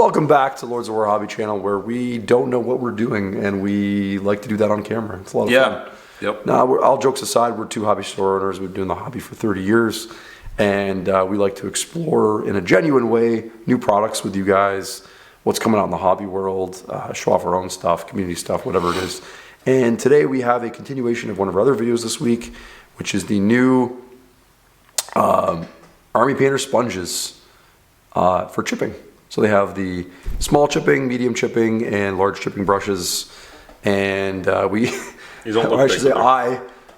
Welcome back to Lords of War Hobby channel, where we don't know what we're doing and we like to do that on camera. It's a lot of fun. Yep. Now, all jokes aside, we're two hobby store owners. We've been doing the hobby for 30 years, and we like to explore in a genuine way new products with you guys, what's coming out in the hobby world, show off our own stuff, community stuff, whatever it is. And today we have a continuation of one of our other videos this week, which is the new Army Painter sponges for chipping. So they have the small chipping, medium chipping, and large chipping brushes. And I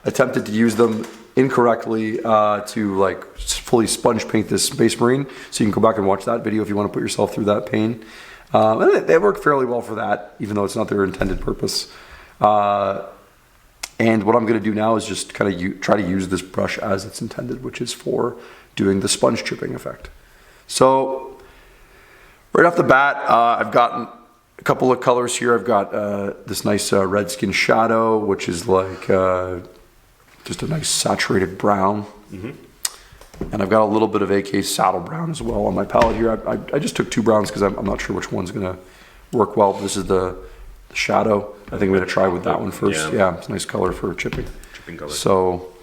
attempted to use them incorrectly to like fully sponge paint this Space Marine. So you can go back and watch that video if you want to put yourself through that pain. And they work fairly well for that, even though it's not their intended purpose. And what I'm going to do now is just kind of try to use this brush as it's intended, which is for doing the sponge chipping effect. So right off the bat, I've gotten a couple of colors here. I've got this nice Redskin Shadow, which is like just a nice saturated brown. And I've got a little bit of AK Saddle Brown as well on my palette here. I just took two browns because I'm not sure which one's going to work well. This is the Shadow. I think I'm going to try with that one first. Yeah, it's a nice color for chipping. Chipping color. So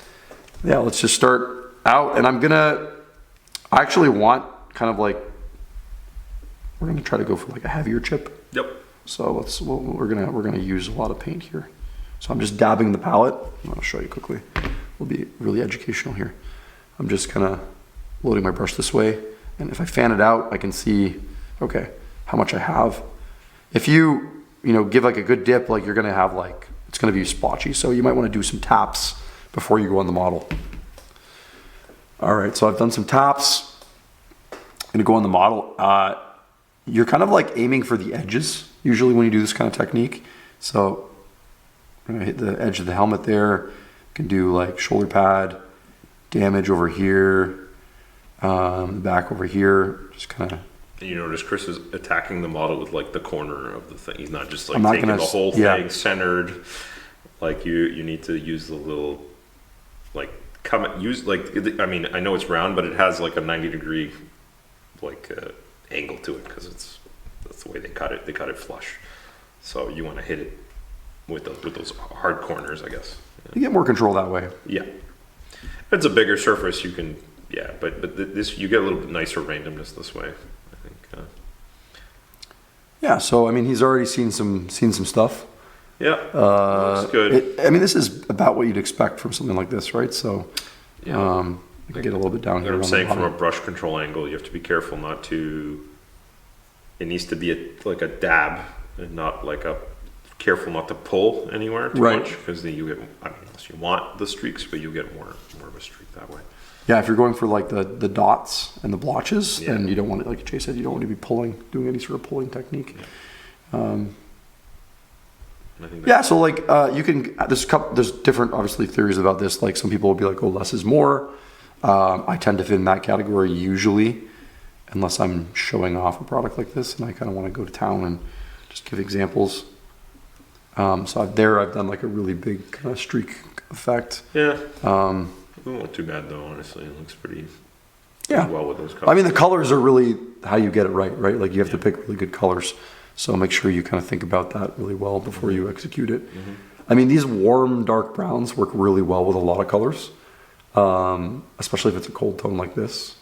yeah, let's just start out. And I actually want kind of like, we're going to try to go for like a heavier chip. Yep. So we're gonna use a lot of paint here. So I'm just dabbing the palette. I'll show you quickly. We'll be really educational here. I'm just kind of loading my brush this way, and if I fan it out, I can see, okay, how much I have. If you give like a good dip, like you're gonna have like, it's gonna be splotchy. So you might want to do some taps before you go on the model. All right, so I've done some taps. I'm gonna go on the model. You're kind of like aiming for the edges usually when you do this kind of technique. So I'm gonna hit the edge of the helmet there. You can do like shoulder pad damage over here, back over here, just kind of. And you notice Chris is attacking the model with like the corner of the thing. He's not just like taking the whole thing centered. Like you need to use the little like I mean, I know it's round, but it has like a 90-degree like angle to it because that's the way they cut it. They cut it flush, so you want to hit it with those hard corners, I guess. You get more control that way. Yeah, if it's a bigger surface, you can. Yeah, but this you get a little bit nicer randomness this way, I think. Yeah, so I mean, he's already seen some stuff. Yeah, looks good. I mean, this is about what you'd expect from something like this, right? So. Yeah. You can get a little bit down here. I'm saying from a brush control angle, you have to be careful not to. It needs to be like a dab, and not like careful not to pull anywhere too much, because then you get. I mean, unless you want the streaks, but you get more of a streak that way. Yeah, if you're going for like the dots and the blotches, then you don't want it. Like Jay said, you don't want to be doing any sort of pulling technique. Yeah. Yeah, so like you can. There's different obviously theories about this. Like some people will be like, "Oh, less is more." I tend to fit in that category usually, unless I'm showing off a product like this, and I kind of want to go to town and just give examples. So I've done like a really big kind of streak effect. Yeah. It won't too bad though. Honestly, it looks pretty. Well with those colors. I mean, the colors are really how you get it right? Like you have to pick really good colors. So make sure you kind of think about that really well before you execute it. I mean, these warm dark browns work really well with a lot of colors, especially if it's a cold tone like this.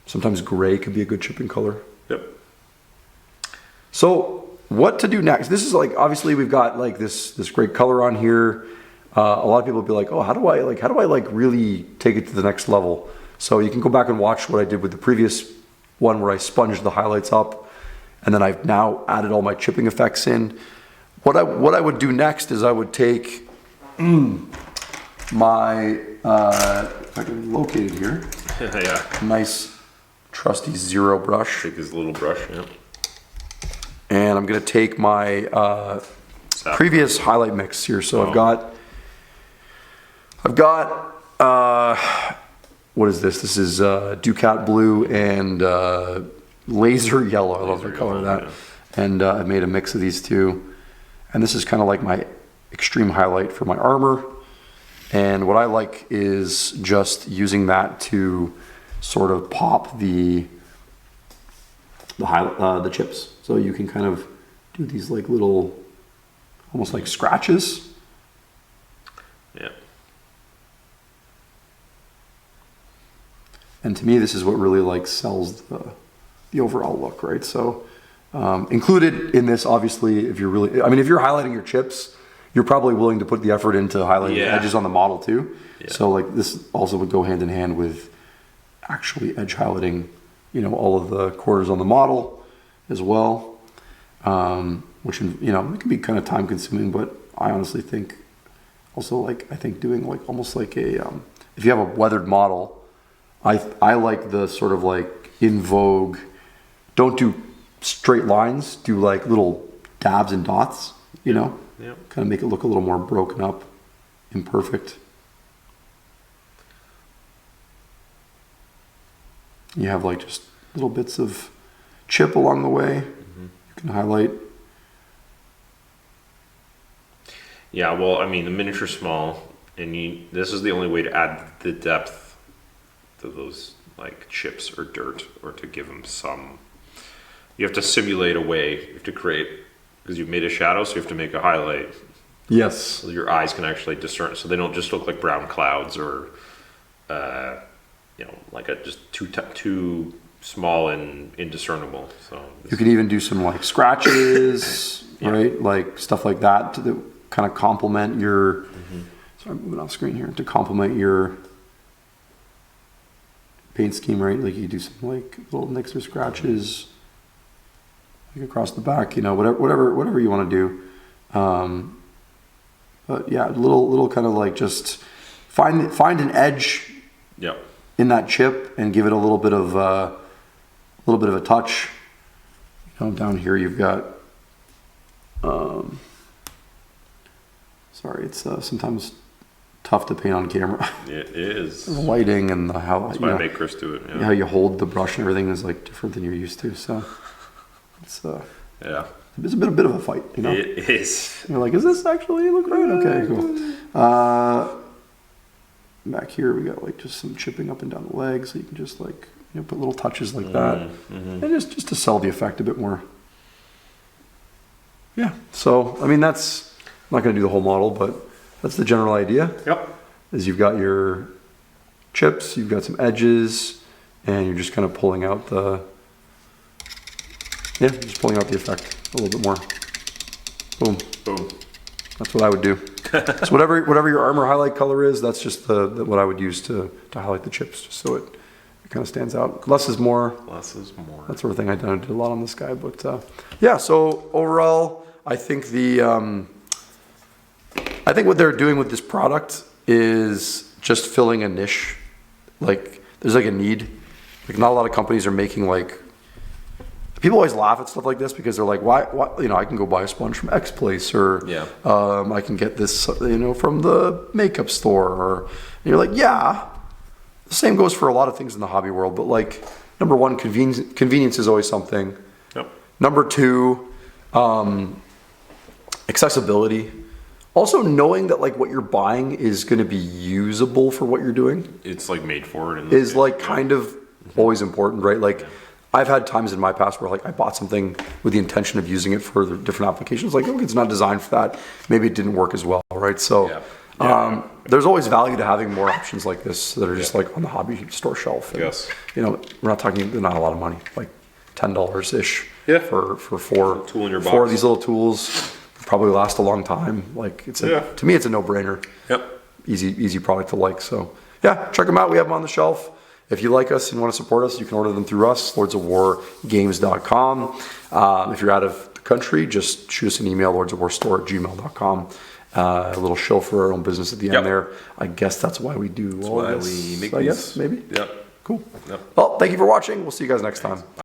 Sometimes gray could be a good chipping color. Yep. So what to do next? This is like, obviously we've got like this great color on here. A lot of people will be like, oh, how do I really take it to the next level? So you can go back and watch what I did with the previous one where I sponged the highlights up. And then I've now added all my chipping effects in. What I would do next is I would take my, if I can locate it here, nice trusty zero brush. Take his little brush, yeah. And I'm gonna take my previous highlight mix here. So I've got what is this? This is Ducat Blue and Laser Yellow. I love the color of that. Yeah. And I made a mix of these two. And this is kind of like my extreme highlight for my armor. And what I like is just using that to sort of pop the the chips. So you can kind of do these like little, almost like scratches. Yeah. And to me, this is what really like sells the overall look, right? So included in this, obviously, if you're really, I mean, if you're highlighting your chips, you're probably willing to put the effort into highlighting the edges on the model too. Yeah. So like this also would go hand in hand with actually edge highlighting, you know, all of the quarters on the model as well, which, you know, it can be kind of time consuming, but I honestly think also like, I think doing like almost like a, if you have a weathered model, I like the sort of like in vogue, don't do straight lines, do like little dabs and dots, you know, kind of make it look a little more broken up, imperfect. You have like just little bits of chip along the way. You can highlight. Yeah, well, I mean, the miniature's small, and this is the only way to add the depth to those like chips or dirt, or to give them some. You have to simulate a way. You have to create, because you've made a shadow, so you have to make a highlight. Yes. So your eyes can actually discern, so they don't just look like brown clouds or, you know, like just too small and indiscernible. So you could even do some like scratches, right? Like stuff like that to kind of complement your. Sorry, I'm moving off screen here to complement your paint scheme, right? Like you do some like little nicks or scratches, like across the back, you know, whatever you want to do. But yeah, little kind of like just find an edge. In that chip and give it a little bit of a touch. You know, down here you've got. Sorry, it's sometimes tough to paint on camera. It is. The lighting and how. That's why I make Chris do it. Yeah. How you hold the brush and everything is like different than you're used to. So it's yeah. It's a bit of a fight, you know. It is. You're like, is this actually look right? Okay, cool. Back here we got like just some chipping up and down the legs, so you can just like, you know, put little touches like that, and just to sell the effect a bit more. Yeah. So I mean, that's I'm not going to do the whole model, but that's the general idea. Is you've got your chips, you've got some edges, and you're just kind of pulling out just pulling out the effect a little bit more. Boom. Boom. That's what I would do. So whatever your armor highlight color is, that's just what I would use to highlight the chips, just so it kind of stands out. Less is more. Less is more. That sort of thing. I did a lot on this guy, but yeah. So overall, I think I think what they're doing with this product is just filling a niche. Like there's like a need. Like not a lot of companies are making like. People always laugh at stuff like this because they're like, why, you know, I can go buy a sponge from X place, or I can get this, you know, from the makeup store, or and you're like, yeah, the same goes for a lot of things in the hobby world. But like, number one, convenience is always something. Number two, accessibility. Also knowing that like what you're buying is going to be usable for what you're doing. It's like made for it. Is like kind of always important, right? Like. I've had times in my past where like I bought something with the intention of using it for the different applications. Like, okay, it's not designed for that. Maybe it didn't work as well, right? So there's always value to having more options like this that are just like on the hobby store shelf. And, you know, we're not talking, they're not a lot of money, like $10-ish for four of these little tools. Probably last a long time. Like it's to me, it's a no-brainer. Easy product to like. So yeah, check them out. We have them on the shelf. If you like us and want to support us, you can order them through us, lordsofwargames.com. If you're out of the country, just shoot us an email, lordsofwarstore@gmail.com. A little show for our own business at the end there. I guess that's why we do all this. That's why we make I these. guess, maybe? Cool. Well, thank you for watching. We'll see you guys next time. Bye.